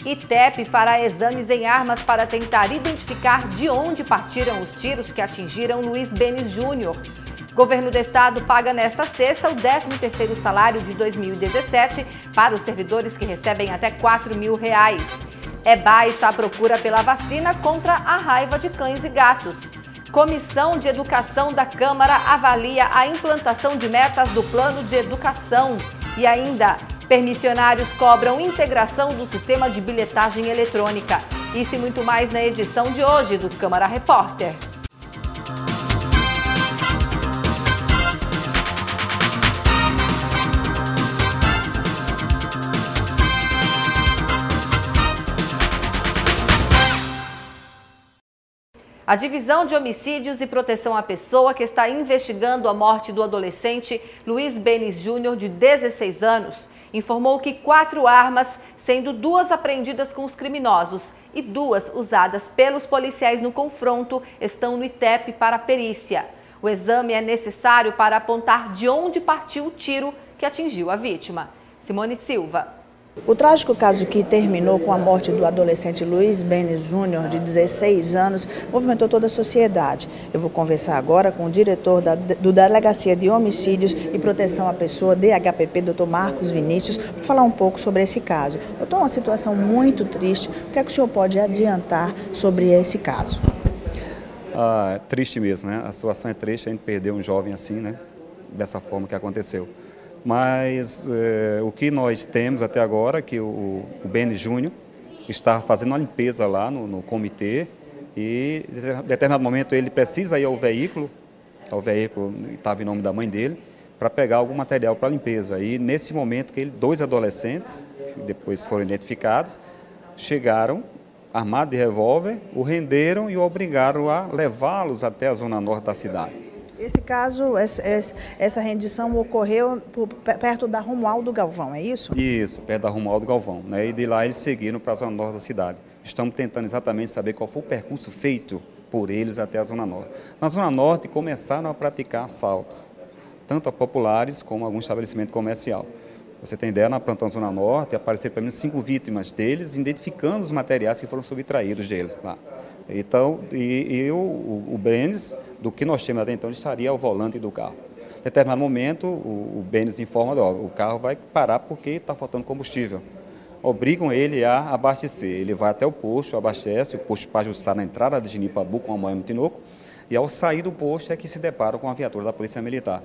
ITEP fará exames em armas para tentar identificar de onde partiram os tiros que atingiram Luiz Benes Júnior. Governo do Estado paga nesta sexta o 13º salário de 2017 para os servidores que recebem até R$ 4.000. É baixa a procura pela vacina contra a raiva de cães e gatos. Comissão de Educação da Câmara avalia a implantação de metas do Plano de Educação. E ainda, permissionários cobram integração do sistema de bilhetagem eletrônica. Isso e muito mais na edição de hoje do Câmara Repórter. A Divisão de Homicídios e Proteção à Pessoa, que está investigando a morte do adolescente Luiz Benes Júnior, de 16 anos, informou que 4 armas, sendo 2 apreendidas com os criminosos e 2 usadas pelos policiais no confronto, estão no ITEP para perícia. O exame é necessário para apontar de onde partiu o tiro que atingiu a vítima. Simone Silva. O trágico caso que terminou com a morte do adolescente Luiz Benes Júnior, de 16 anos, movimentou toda a sociedade. Eu vou conversar agora com o diretor da Delegacia de Homicídios e Proteção à Pessoa, DHPP, Dr. Marcos Vinícius, para falar um pouco sobre esse caso. Doutor, uma situação muito triste. O que é que o senhor pode adiantar sobre esse caso? Triste mesmo, né? A situação é triste, a gente perdeu um jovem assim, né? Dessa forma que aconteceu. Mas o que nós temos até agora é que o Benes Júnior está fazendo uma limpeza lá no comitê e, em determinado momento, ele precisa ir ao veículo estava em nome da mãe dele, para pegar algum material para limpeza. E, nesse momento, que 2 adolescentes, que depois foram identificados, chegaram armados de revólver, o renderam e o obrigaram a levá-los até a zona norte da cidade. Esse caso, essa rendição ocorreu perto da Romualdo Galvão, é isso? Isso, perto da Romualdo Galvão, né? E de lá eles seguiram para a zona norte da cidade. Estamos tentando exatamente saber qual foi o percurso feito por eles até a zona norte. Na zona norte começaram a praticar assaltos, tanto a populares como a algum estabelecimento comercial. Você tem ideia, na plantão zona norte apareceram pelo menos 5 vítimas deles, identificando os materiais que foram subtraídos deles lá. Então, o Benes, do que nós temos até então, ele estaria ao volante do carro. Em determinado momento, o Benes informa, o carro vai parar porque está faltando combustível. Obrigam ele a abastecer. Ele vai até o posto, abastece, o posto Pajuçá na entrada de Genipabu com a Moema Tinoco, e ao sair do posto é que se deparam com a viatura da Polícia Militar.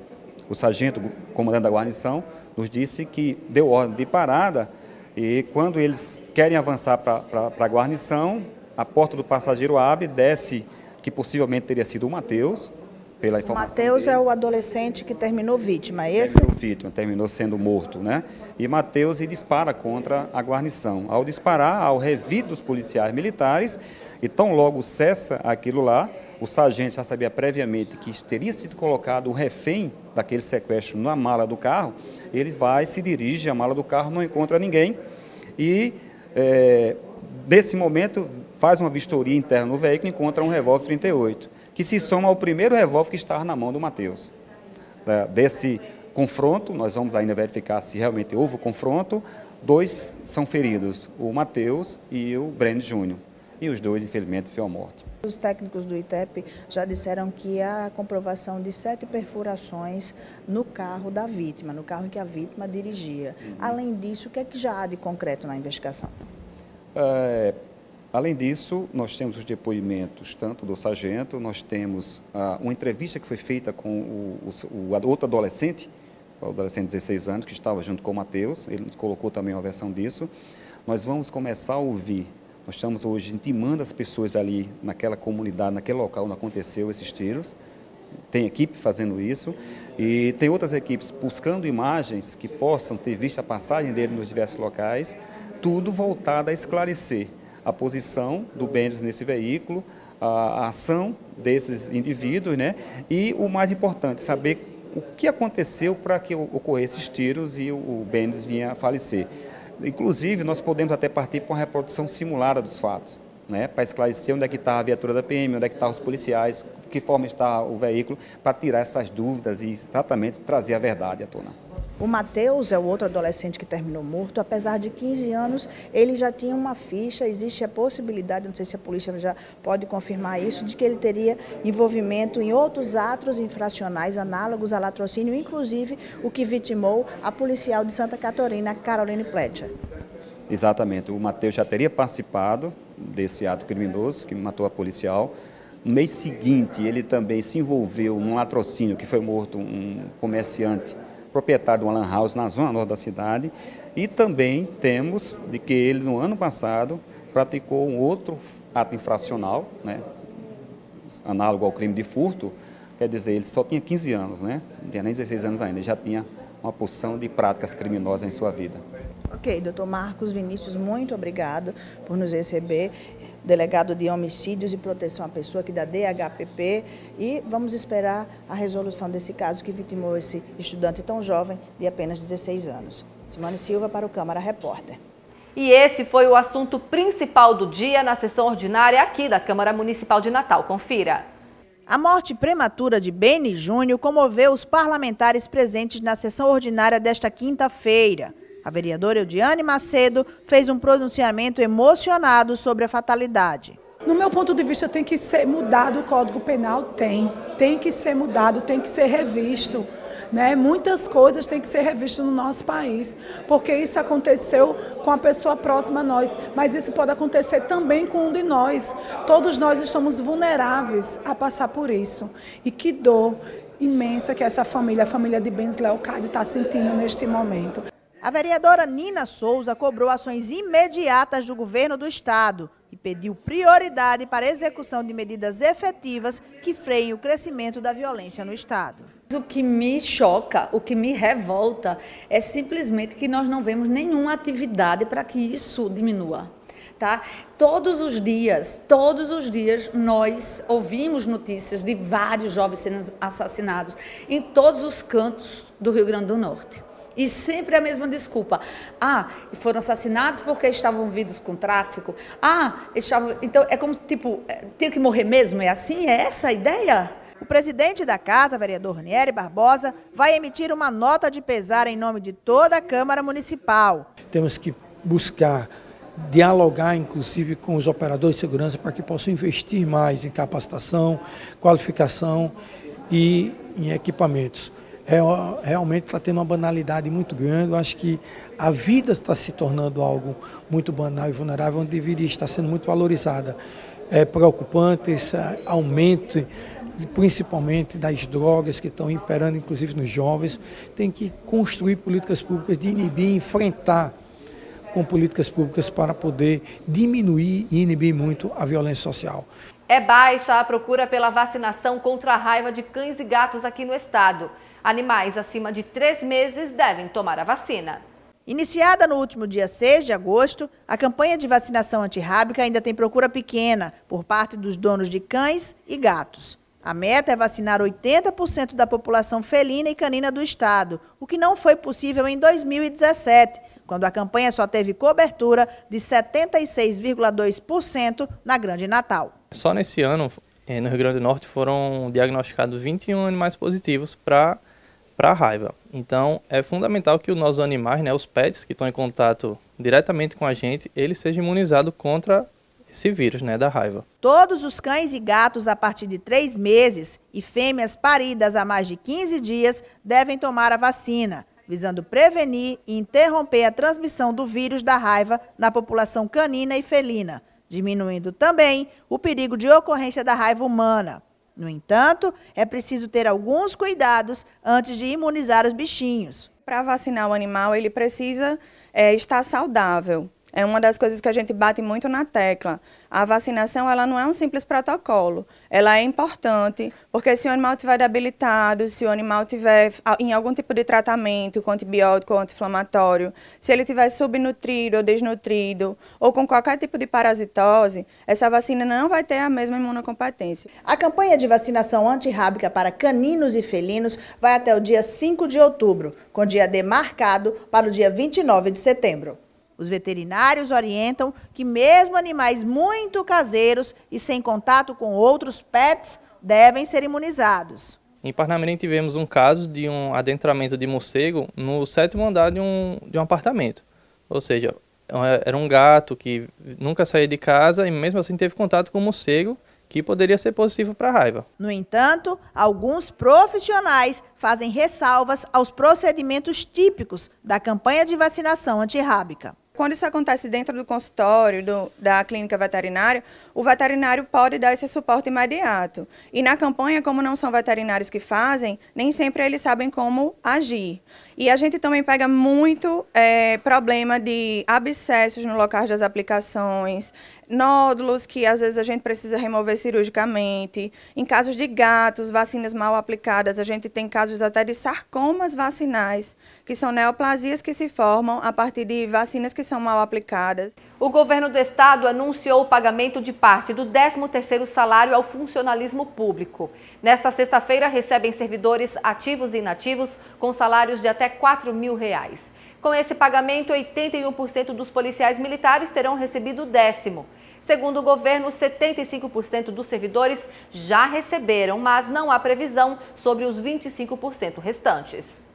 O sargento, comandante da guarnição, nos disse que deu ordem de parada e quando eles querem avançar para a guarnição, a porta do passageiro abre, desce, que possivelmente teria sido o Matheus, pela informação. O Matheus é o adolescente que terminou vítima, é esse? Terminou vítima, terminou sendo morto, né? E Matheus dispara contra a guarnição. Ao disparar, ao revide dos policiais militares, e tão logo cessa aquilo lá, o sargento já sabia previamente que teria sido colocado o refém daquele sequestro na mala do carro, ele se dirige à mala do carro, não encontra ninguém, e nesse momento faz uma vistoria interna no veículo e encontra um revólver 38, que se soma ao primeiro revólver que estava na mão do Matheus. Desse confronto, nós vamos ainda verificar se realmente houve o confronto, 2 são feridos, o Matheus e o Benes Júnior, e os 2, infelizmente, foram mortos. Os técnicos do ITEP já disseram que há a comprovação de 7 perfurações no carro da vítima, no carro em que a vítima dirigia. Além disso, o que é que já há de concreto na investigação? Além disso, nós temos os depoimentos tanto do sargento, nós temos uma entrevista que foi feita com o outro adolescente, o adolescente de 16 anos, que estava junto com o Matheus, ele nos colocou também uma versão disso. Nós vamos começar a ouvir, nós estamos hoje intimando as pessoas ali naquela comunidade, naquele local onde aconteceu esses tiros, tem equipe fazendo isso, e tem outras equipes buscando imagens que possam ter visto a passagem dele nos diversos locais, tudo voltado a esclarecer a posição do Benes nesse veículo, a ação desses indivíduos, né? E o mais importante, saber o que aconteceu para que ocorressem esses tiros e o Benes vinha a falecer. Inclusive, nós podemos até partir para uma reprodução simulada dos fatos, né? Para esclarecer onde é que está a viatura da PM, onde é que estão os policiais, de que forma está o veículo, para tirar essas dúvidas e exatamente trazer a verdade à tona. O Matheus é o outro adolescente que terminou morto. Apesar de 15 anos, ele já tinha uma ficha. Existe a possibilidade, não sei se a polícia já pode confirmar isso, de que ele teria envolvimento em outros atos infracionais análogos a latrocínio, inclusive o que vitimou a policial de Santa Catarina, Caroline Pletcher. Exatamente. O Matheus já teria participado desse ato criminoso que matou a policial. No mês seguinte, ele também se envolveu num latrocínio que foi morto um comerciante proprietário de uma lan house na zona norte da cidade, e também temos de que ele, no ano passado, praticou um outro ato infracional, né, análogo ao crime de furto, quer dizer, ele só tinha 15 anos, né, não tinha nem 16 anos ainda, ele já tinha uma porção de práticas criminosas em sua vida. Ok, doutor Marcos Vinícius, muito obrigado por nos receber, delegado de Homicídios e Proteção à Pessoa aqui da DHPP, e vamos esperar a resolução desse caso que vitimou esse estudante tão jovem de apenas 16 anos. Simone Silva para o Câmara Repórter. E esse foi o assunto principal do dia na sessão ordinária aqui da Câmara Municipal de Natal. Confira. A morte prematura de Benis Júnior comoveu os parlamentares presentes na sessão ordinária desta quinta-feira. A vereadora Eudiane Macedo fez um pronunciamento emocionado sobre a fatalidade. No meu ponto de vista, tem que ser mudado o Código Penal, tem que ser mudado, tem que ser revisto, né? Muitas coisas têm que ser revistas no nosso país, porque isso aconteceu com a pessoa próxima a nós, mas isso pode acontecer também com um de nós. Todos nós estamos vulneráveis a passar por isso. E que dor imensa que essa família, a família de Benis Leocádio, está sentindo neste momento. A vereadora Nina Souza cobrou ações imediatas do governo do estado e pediu prioridade para a execução de medidas efetivas que freiem o crescimento da violência no estado. O que me choca, o que me revolta é simplesmente que nós não vemos nenhuma atividade para que isso diminua. Tá? Todos os dias nós ouvimos notícias de vários jovens sendo assassinados em todos os cantos do Rio Grande do Norte. E sempre a mesma desculpa. Foram assassinados porque estavam envolvidos com tráfico. Então é como tipo, tem que morrer mesmo? É assim? É essa a ideia? O presidente da Casa, vereador Ranieri Barbosa, vai emitir uma nota de pesar em nome de toda a Câmara Municipal. Temos que buscar dialogar, inclusive, com os operadores de segurança para que possam investir mais em capacitação, qualificação e em equipamentos. Realmente está tendo uma banalidade muito grande. Eu acho que a vida está se tornando algo muito banal e vulnerável, onde deveria estar sendo muito valorizada. É preocupante esse aumento, principalmente das drogas que estão imperando, inclusive nos jovens. Tem que construir políticas públicas de inibir, enfrentar com políticas públicas para poder diminuir e inibir muito a violência social. É baixa a procura pela vacinação contra a raiva de cães e gatos aqui no estado. Animais acima de 3 meses devem tomar a vacina. Iniciada no último dia 6 de agosto, a campanha de vacinação antirrábica ainda tem procura pequena por parte dos donos de cães e gatos. A meta é vacinar 80% da população felina e canina do estado, o que não foi possível em 2017, quando a campanha só teve cobertura de 76,2% na Grande Natal. Só nesse ano, no Rio Grande do Norte, foram diagnosticados 21 animais positivos para a raiva. Então, é fundamental que os nossos animais, os pets que estão em contato diretamente com a gente, eles sejam imunizados contra esse vírus, da raiva. Todos os cães e gatos a partir de 3 meses e fêmeas paridas há mais de 15 dias devem tomar a vacina, visando prevenir e interromper a transmissão do vírus da raiva na população canina e felina, diminuindo também o perigo de ocorrência da raiva humana. No entanto, é preciso ter alguns cuidados antes de imunizar os bichinhos. Para vacinar o animal, ele precisa estar saudável. É uma das coisas que a gente bate muito na tecla. A vacinação, ela não é um simples protocolo. Ela é importante, porque se o animal estiver debilitado, se o animal estiver em algum tipo de tratamento com antibiótico ou anti-inflamatório, se ele estiver subnutrido ou desnutrido, ou com qualquer tipo de parasitose, essa vacina não vai ter a mesma imunocompetência. A campanha de vacinação antirrábica para caninos e felinos vai até o dia 5 de outubro, com dia D marcado para o dia 29 de setembro. Os veterinários orientam que mesmo animais muito caseiros e sem contato com outros pets devem ser imunizados. Em Parnamirim tivemos um caso de um adentramento de morcego no 7º andar de um apartamento. Ou seja, era um gato que nunca saía de casa e mesmo assim teve contato com o morcego, que poderia ser positivo para a raiva. No entanto, alguns profissionais fazem ressalvas aos procedimentos típicos da campanha de vacinação antirrábica. Quando isso acontece dentro do consultório, da clínica veterinária, o veterinário pode dar esse suporte imediato. E na campanha, como não são veterinários que fazem, nem sempre eles sabem como agir. E a gente também pega muito problema de abscessos no local das aplicações, nódulos que às vezes a gente precisa remover cirurgicamente. Em casos de gatos, vacinas mal aplicadas, a gente tem casos até de sarcomas vacinais, que são neoplasias que se formam a partir de vacinas que são mal aplicadas. O governo do estado anunciou o pagamento de parte do 13º salário ao funcionalismo público. Nesta sexta-feira, recebem servidores ativos e inativos com salários de até R$ 4.000. Com esse pagamento, 81% dos policiais militares terão recebido o 10º. Segundo o governo, 75% dos servidores já receberam, mas não há previsão sobre os 25% restantes.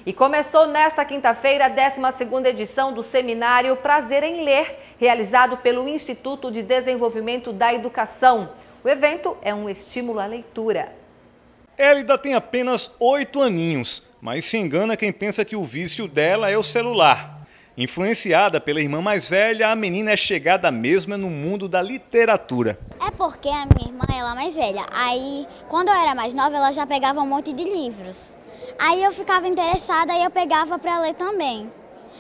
E começou nesta quinta-feira a 12ª edição do seminário Prazer em Ler, realizado pelo Instituto de Desenvolvimento da Educação. O evento é um estímulo à leitura. Elida tem apenas 8 aninhos, mas se engana quem pensa que o vício dela é o celular. Influenciada pela irmã mais velha, a menina é chegada mesmo no mundo da literatura. É porque a minha irmã ela é mais velha. Aí, quando eu era mais nova, ela já pegava um monte de livros. Aí eu ficava interessada e eu pegava para ler também.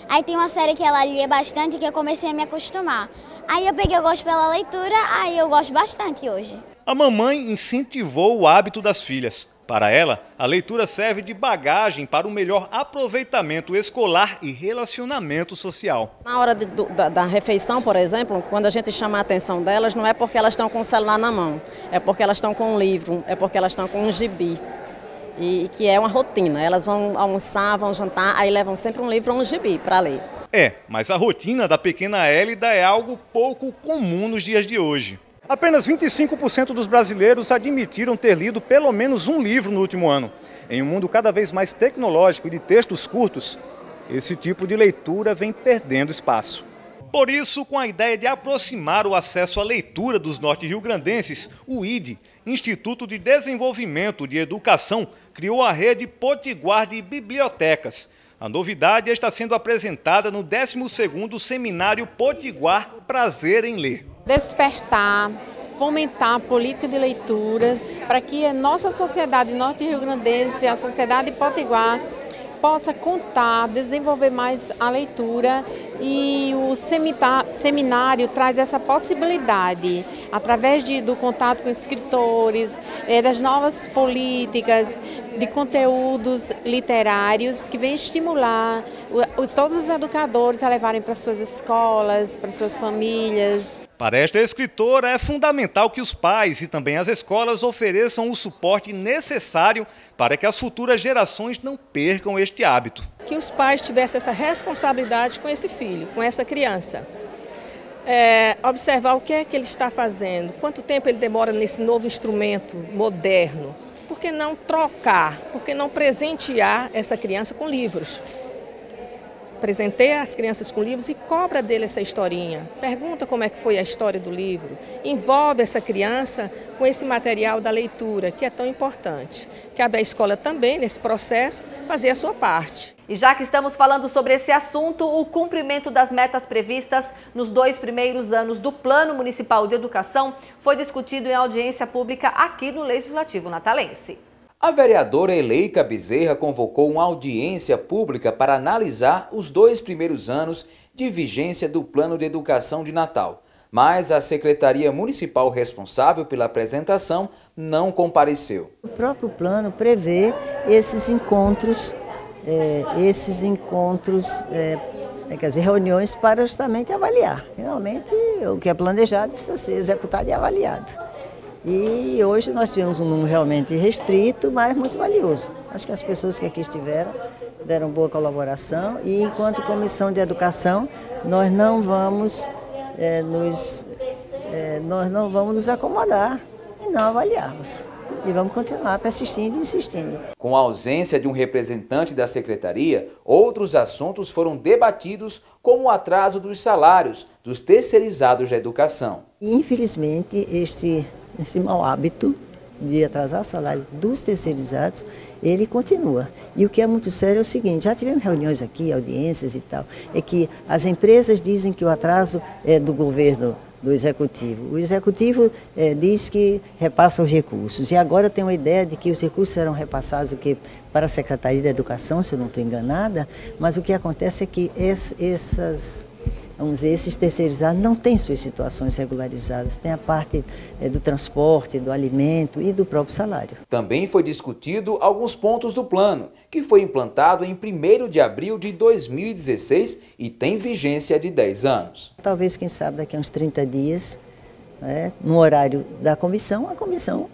Aí tem uma série que ela lia bastante que eu comecei a me acostumar. Aí eu peguei o gosto pela leitura, aí eu gosto bastante hoje. A mamãe incentivou o hábito das filhas. Para ela, a leitura serve de bagagem para o melhor aproveitamento escolar e relacionamento social. Na hora da refeição, por exemplo, quando a gente chama a atenção delas, não é porque elas estão com o celular na mão, é porque elas estão com um livro, é porque elas estão com um gibi. E que é uma rotina, elas vão almoçar, vão jantar, aí levam sempre um livro ou um gibi para ler. Mas a rotina da pequena Elida é algo pouco comum nos dias de hoje. Apenas 25% dos brasileiros admitiram ter lido pelo menos um livro no último ano. Em um mundo cada vez mais tecnológico e de textos curtos, esse tipo de leitura vem perdendo espaço. Por isso, com a ideia de aproximar o acesso à leitura dos norte-riograndenses, o IDE, Instituto de Desenvolvimento de Educação, criou a rede Potiguar de Bibliotecas. A novidade está sendo apresentada no 12º Seminário Potiguar Prazer em Ler. Despertar, fomentar a política de leitura para que a nossa sociedade norte-riograndense, a sociedade potiguar, possa contar, desenvolver mais a leitura, e o seminário traz essa possibilidade, através do contato com escritores, das novas políticas, de conteúdos literários que vem estimular todos os educadores a levarem para suas escolas, para suas famílias. Para esta escritora, é fundamental que os pais e também as escolas ofereçam o suporte necessário para que as futuras gerações não percam este hábito. Que os pais tivessem essa responsabilidade com esse filho, com essa criança. Observar o que é que ele está fazendo, quanto tempo ele demora nesse novo instrumento moderno. Por que não trocar, por que não presentear essa criança com livros? Presenteia as crianças com livros e cobra dele essa historinha. Pergunta como é que foi a história do livro. Envolve essa criança com esse material da leitura, que é tão importante. Cabe à escola também, nesse processo, fazer a sua parte. E já que estamos falando sobre esse assunto, o cumprimento das metas previstas nos 2 primeiros anos do Plano Municipal de Educação foi discutido em audiência pública aqui no Legislativo Natalense. A vereadora Eleika Bezerra convocou uma audiência pública para analisar os 2 primeiros anos de vigência do Plano de Educação de Natal. Mas a Secretaria Municipal responsável pela apresentação não compareceu. O próprio plano prevê esses encontros, quer dizer, reuniões para justamente avaliar. Realmente, o que é planejado precisa ser executado e avaliado. E hoje nós tivemos um número realmente restrito, mas muito valioso. Acho que as pessoas que aqui estiveram deram boa colaboração e, enquanto Comissão de Educação, nós não vamos nos acomodar e não avaliarmos. e vamos continuar persistindo e insistindo. Com a ausência de um representante da secretaria, outros assuntos foram debatidos, como o atraso dos salários dos terceirizados da educação. Infelizmente, esse mau hábito de atrasar o salário dos terceirizados, ele continua. E o que é muito sério é o seguinte, já tivemos reuniões aqui, audiências e tal, é que as empresas dizem que o atraso é do governo, do Executivo. O Executivo diz que repassa os recursos. E agora tem uma ideia de que os recursos serão repassados para a Secretaria da Educação, se eu não estou enganada, mas o que acontece é que esses terceirizados não têm suas situações regularizadas. Tem a parte do transporte, do alimento e do próprio salário. Também foi discutido alguns pontos do plano, que foi implantado em 1º de abril de 2016 e tem vigência de 10 anos. Talvez, quem sabe, daqui a uns 30 dias, no horário da comissão, a comissão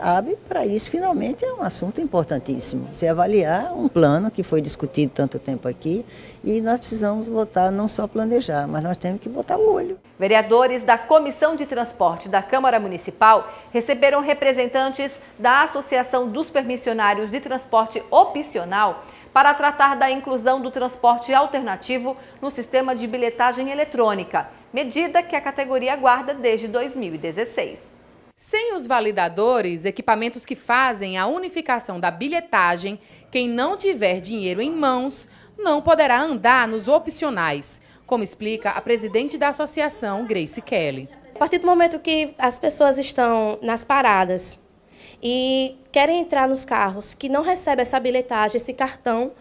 abre para isso. Finalmente é um assunto importantíssimo. Se avaliar um plano que foi discutido tanto tempo aqui e nós precisamos botar, não só planejar, mas nós temos que botar o olho. Vereadores da Comissão de Transporte da Câmara Municipal receberam representantes da Associação dos Permissionários de Transporte Opcional para tratar da inclusão do transporte alternativo no sistema de bilhetagem eletrônica, medida que a categoria aguarda desde 2016. Sem os validadores, equipamentos que fazem a unificação da bilhetagem, quem não tiver dinheiro em mãos não poderá andar nos opcionais, como explica a presidente da associação, Grace Kelly. A partir do momento que as pessoas estão nas paradas e querem entrar nos carros que não recebem essa bilhetagem, esse cartão,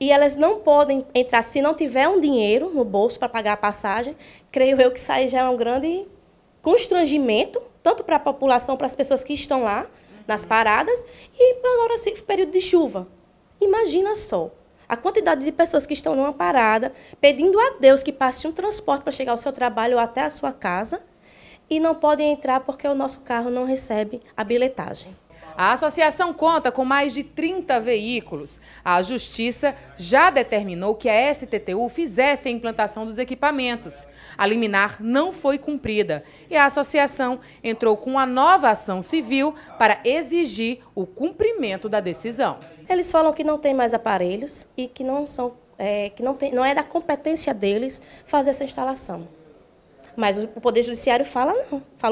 e elas não podem entrar se não tiver um dinheiro no bolso para pagar a passagem, creio eu que isso aí já é um grande constrangimento, tanto para a população, para as pessoas que estão lá nas paradas, e agora esse período de chuva. Imagina só a quantidade de pessoas que estão numa parada, pedindo a Deus que passe um transporte para chegar ao seu trabalho ou até a sua casa, e não podem entrar porque o nosso carro não recebe a bilhetagem. A associação conta com mais de 30 veículos. A Justiça já determinou que a STTU fizesse a implantação dos equipamentos. A liminar não foi cumprida e a associação entrou com uma nova ação civil para exigir o cumprimento da decisão. Eles falam que não tem mais aparelhos e que não é da competência deles fazer essa instalação. Mas o Poder Judiciário fala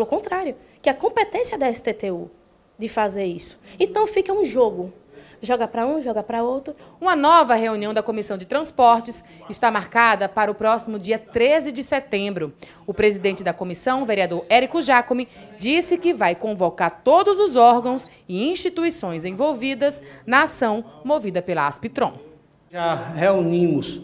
o contrário, que a competência da STTU de fazer isso. Então fica um jogo. Joga para um, joga para outro. Uma nova reunião da Comissão de Transportes está marcada para o próximo dia 13 de setembro. O presidente da comissão, o vereador Érico Jacome, disse que vai convocar todos os órgãos e instituições envolvidas na ação movida pela Aspitron. Já reunimos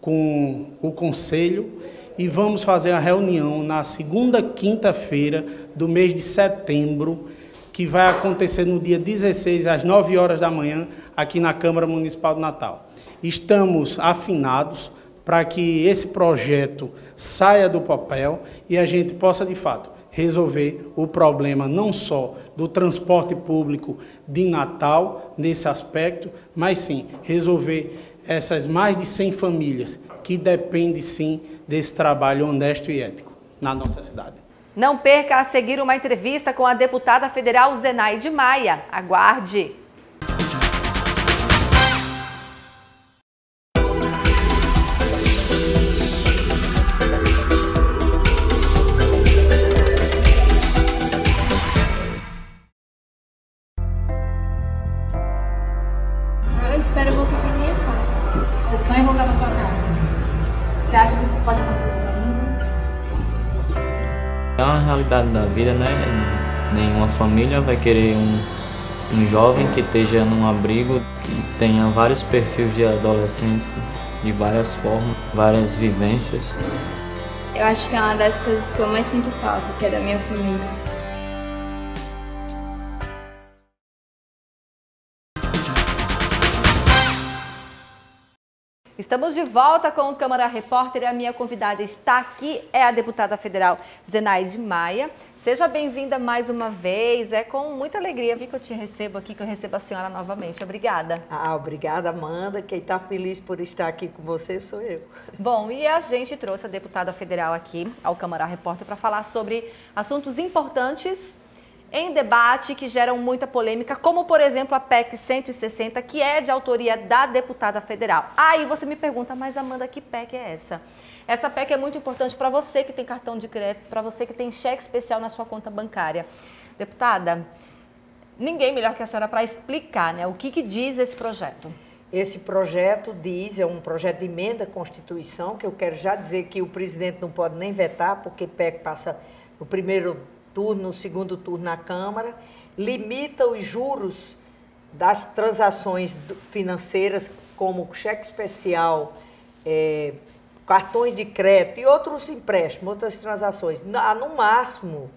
com o Conselho e vamos fazer a reunião na segunda quinta-feira do mês de setembro, que vai acontecer no dia 16, às 9 horas da manhã, aqui na Câmara Municipal de Natal. Estamos afinados para que esse projeto saia do papel e a gente possa, de fato, resolver o problema não só do transporte público de Natal, nesse aspecto, mas sim resolver essas mais de 100 famílias que dependem, sim, desse trabalho honesto e ético na nossa cidade. Não perca a seguir uma entrevista com a deputada federal Zenaide Maia. Aguarde! Eu espero voltar para minha casa. Você sonha em voltar para sua casa? Você acha que isso pode acontecer? É uma realidade da vida, né? Nenhuma família vai querer um jovem que esteja num abrigo, que tenha vários perfis de adolescentes, de várias formas, várias vivências. Eu acho que é uma das coisas que eu mais sinto falta, que é da minha família. Estamos de volta com o Câmara Repórter e a minha convidada está aqui, é a deputada federal Zenaide Maia. Seja bem-vinda mais uma vez, é com muita alegria que eu te recebo aqui, que eu recebo a senhora novamente. Obrigada. Obrigada, Amanda. Quem está feliz por estar aqui com você sou eu. Bom, e a gente trouxe a deputada federal aqui ao Câmara Repórter para falar sobre assuntos importantes em debate que geram muita polêmica, como, por exemplo, a PEC 160, que é de autoria da deputada federal. Aí você me pergunta, mas Amanda, que PEC é essa? Essa PEC é muito importante para você que tem cartão de crédito, para você que tem cheque especial na sua conta bancária. Deputada, ninguém melhor que a senhora para explicar, né, o que diz esse projeto. Esse projeto é um projeto de emenda à Constituição, que eu quero já dizer que o presidente não pode nem vetar, porque PEC passa no primeiro turno, no segundo turno na Câmara, limita os juros das transações financeiras, como cheque especial, cartões de crédito e outros empréstimos, outras transações, no máximo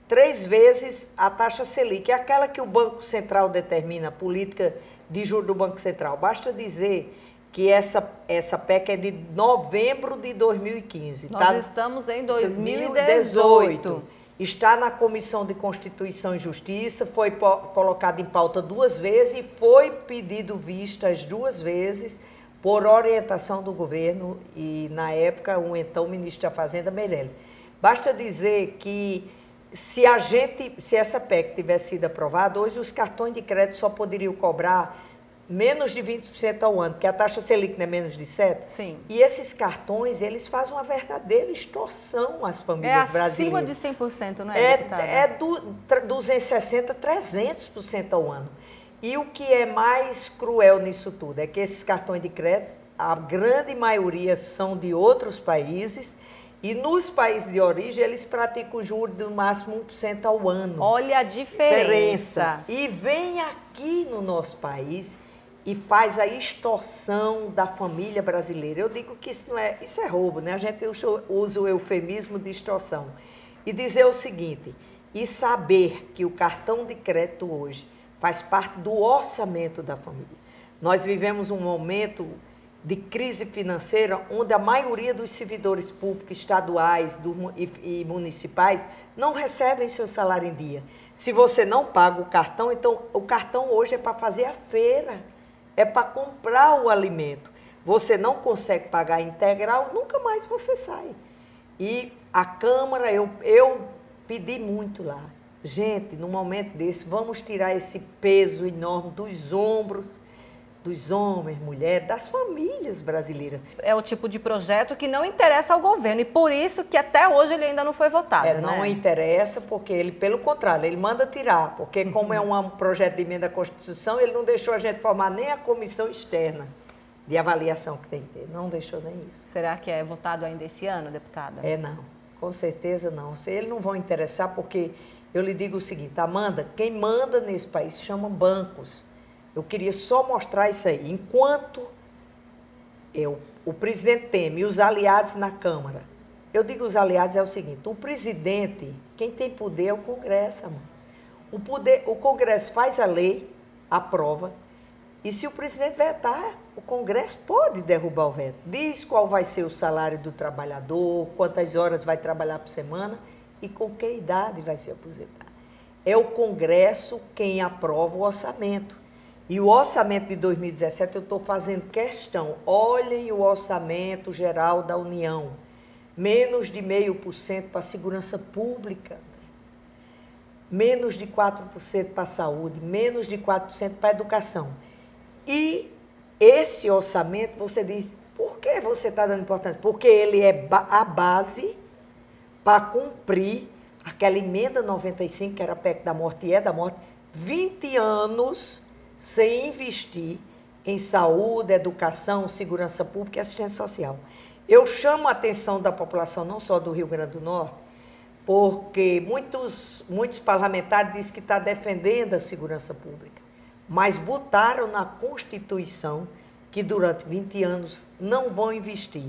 3 vezes a taxa Selic, é aquela que o Banco Central determina, a política de juros do Banco Central. Basta dizer que essa PEC é de novembro de 2015. Nós estamos em 2018. Está na Comissão de Constituição e Justiça, foi colocada em pauta 2 vezes e foi pedido vista as 2 vezes por orientação do governo e, na época, o então ministro da Fazenda, Meirelles. Basta dizer que se essa PEC tivesse sido aprovada, hoje os cartões de crédito só poderiam cobrar menos de 20% ao ano, porque a taxa Selic não é menos de 7%. Sim. E esses cartões, eles fazem uma verdadeira extorsão às famílias brasileiras. É acima de 100%, não é, deputada? É 260%, 300% ao ano. E o que é mais cruel nisso tudo é que esses cartões de crédito, a grande maioria são de outros países, e nos países de origem eles praticam juros do máximo 1% ao ano. Olha a diferença. E vem aqui no nosso país e faz a extorsão da família brasileira. Eu digo que isso é roubo, né? A gente usa o eufemismo de extorsão. E dizer o seguinte, e saber que o cartão de crédito hoje faz parte do orçamento da família. Nós vivemos um momento de crise financeira onde a maioria dos servidores públicos, estaduais e municipais não recebem seu salário em dia. Se você não paga o cartão, então o cartão hoje é para fazer a feira, é para comprar o alimento. Você não consegue pagar integral, nunca mais você sai. E a Câmara, eu pedi muito lá. Gente, num momento desse, vamos tirar esse peso enorme dos ombros dos homens, mulheres, das famílias brasileiras. É o tipo de projeto que não interessa ao governo e por isso que até hoje ele ainda não foi votado, Não interessa porque ele, pelo contrário, ele manda tirar, porque como é um projeto de emenda à Constituição, ele não deixou a gente formar nem a comissão externa de avaliação que tem que ter, não deixou nem isso. Será que é votado ainda esse ano, deputada? Não, com certeza não. Eles não vão interessar porque eu lhe digo o seguinte, Amanda, quem manda nesse país se chama bancos. Eu queria só mostrar isso aí. Enquanto o presidente Temer e os aliados na Câmara, eu digo os aliados é o seguinte, o presidente, quem tem poder é o Congresso, amor. O Congresso faz a lei, aprova, e se o presidente vetar, o Congresso pode derrubar o veto. Diz qual vai ser o salário do trabalhador, quantas horas vai trabalhar por semana e com que idade vai se aposentar. É o Congresso quem aprova o orçamento. E o orçamento de 2017, eu estou fazendo questão, olhem o orçamento geral da União, menos de 0,5% para a segurança pública, menos de 4% para a saúde, menos de 4% para a educação. E esse orçamento, você diz, por que você está dando importância? Porque ele é a base para cumprir aquela emenda 95, que era a PEC da morte e é da morte, 20 anos sem investir em saúde, educação, segurança pública e assistência social. Eu chamo a atenção da população, não só do Rio Grande do Norte, porque muitos parlamentares dizem que está defendendo a segurança pública, mas botaram na Constituição que durante 20 anos não vão investir.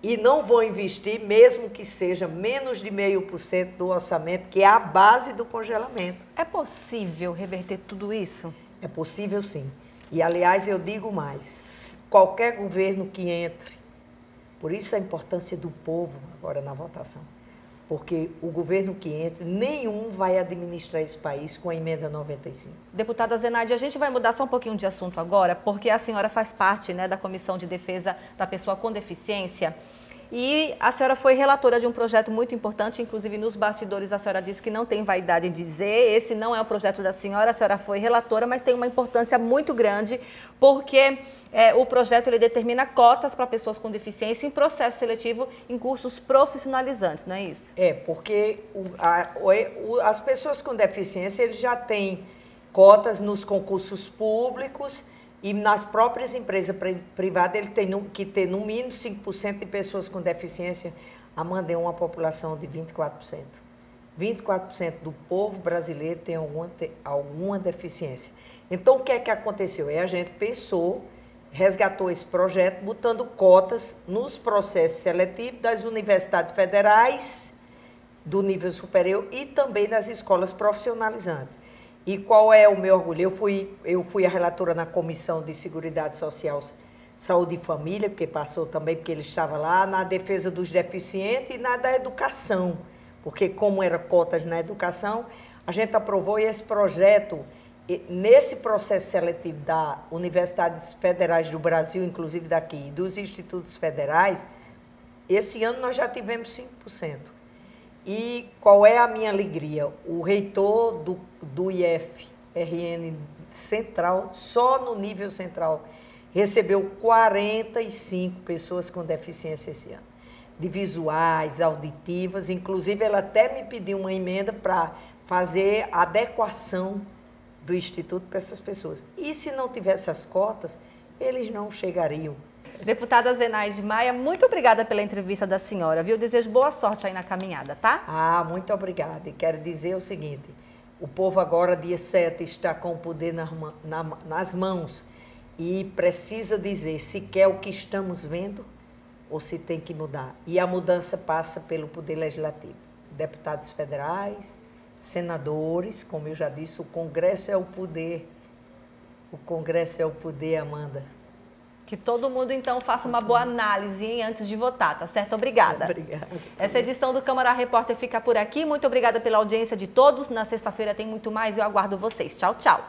E não vão investir mesmo que seja menos de 0,5% do orçamento, que é a base do congelamento. É possível reverter tudo isso? É possível sim. E, aliás, eu digo mais, qualquer governo que entre, por isso a importância do povo agora na votação, porque o governo que entre, nenhum vai administrar esse país com a emenda 95. Deputada Zenaide, a gente vai mudar só um pouquinho de assunto agora, porque a senhora faz parte, né, da Comissão de Defesa da Pessoa com Deficiência. E a senhora foi relatora de um projeto muito importante, inclusive nos bastidores a senhora disse que não tem vaidade em dizer, esse não é o projeto da senhora, a senhora foi relatora, mas tem uma importância muito grande, porque o projeto ele determina cotas para pessoas com deficiência em processo seletivo em cursos profissionalizantes, não é isso? Porque as pessoas com deficiência eles já têm cotas nos concursos públicos e nas próprias empresas privadas ele tem que ter no mínimo 5% de pessoas com deficiência. Amanda, é uma população de 24%. 24% do povo brasileiro tem alguma deficiência. Então, o que é que aconteceu? A gente pensou, resgatou esse projeto, botando cotas nos processos seletivos das universidades federais, do nível superior e também das escolas profissionalizantes. E qual é o meu orgulho? Eu fui a relatora na Comissão de Seguridade Social, Saúde e Família, porque passou também, porque ele estava lá, na defesa dos deficientes e na da educação. Porque como era cotas na educação, a gente aprovou e esse projeto, nesse processo seletivo das universidades federais do Brasil, inclusive daqui, dos institutos federais, esse ano nós já tivemos 5%. E qual é a minha alegria? O reitor do IF-RN Central, só no nível central, recebeu 45 pessoas com deficiência esse ano. De visuais, auditivas, inclusive ela até me pediu uma emenda para fazer a adequação do Instituto para essas pessoas. E se não tivesse as cotas, eles não chegariam. Deputada Zenaide Maia, muito obrigada pela entrevista da senhora, viu? Desejo boa sorte aí na caminhada, tá? Muito obrigada. E quero dizer o seguinte, o povo agora, dia 7, está com o poder nas mãos e precisa dizer se quer o que estamos vendo ou se tem que mudar. E a mudança passa pelo poder legislativo. Deputados federais, senadores, como eu já disse, o Congresso é o poder. O Congresso é o poder, Amanda. Que todo mundo, então, faça uma boa análise antes de votar, tá certo? Obrigada. Obrigada. Essa edição do Câmara Repórter fica por aqui. Muito obrigada pela audiência de todos. Na sexta-feira tem muito mais e eu aguardo vocês. Tchau, tchau.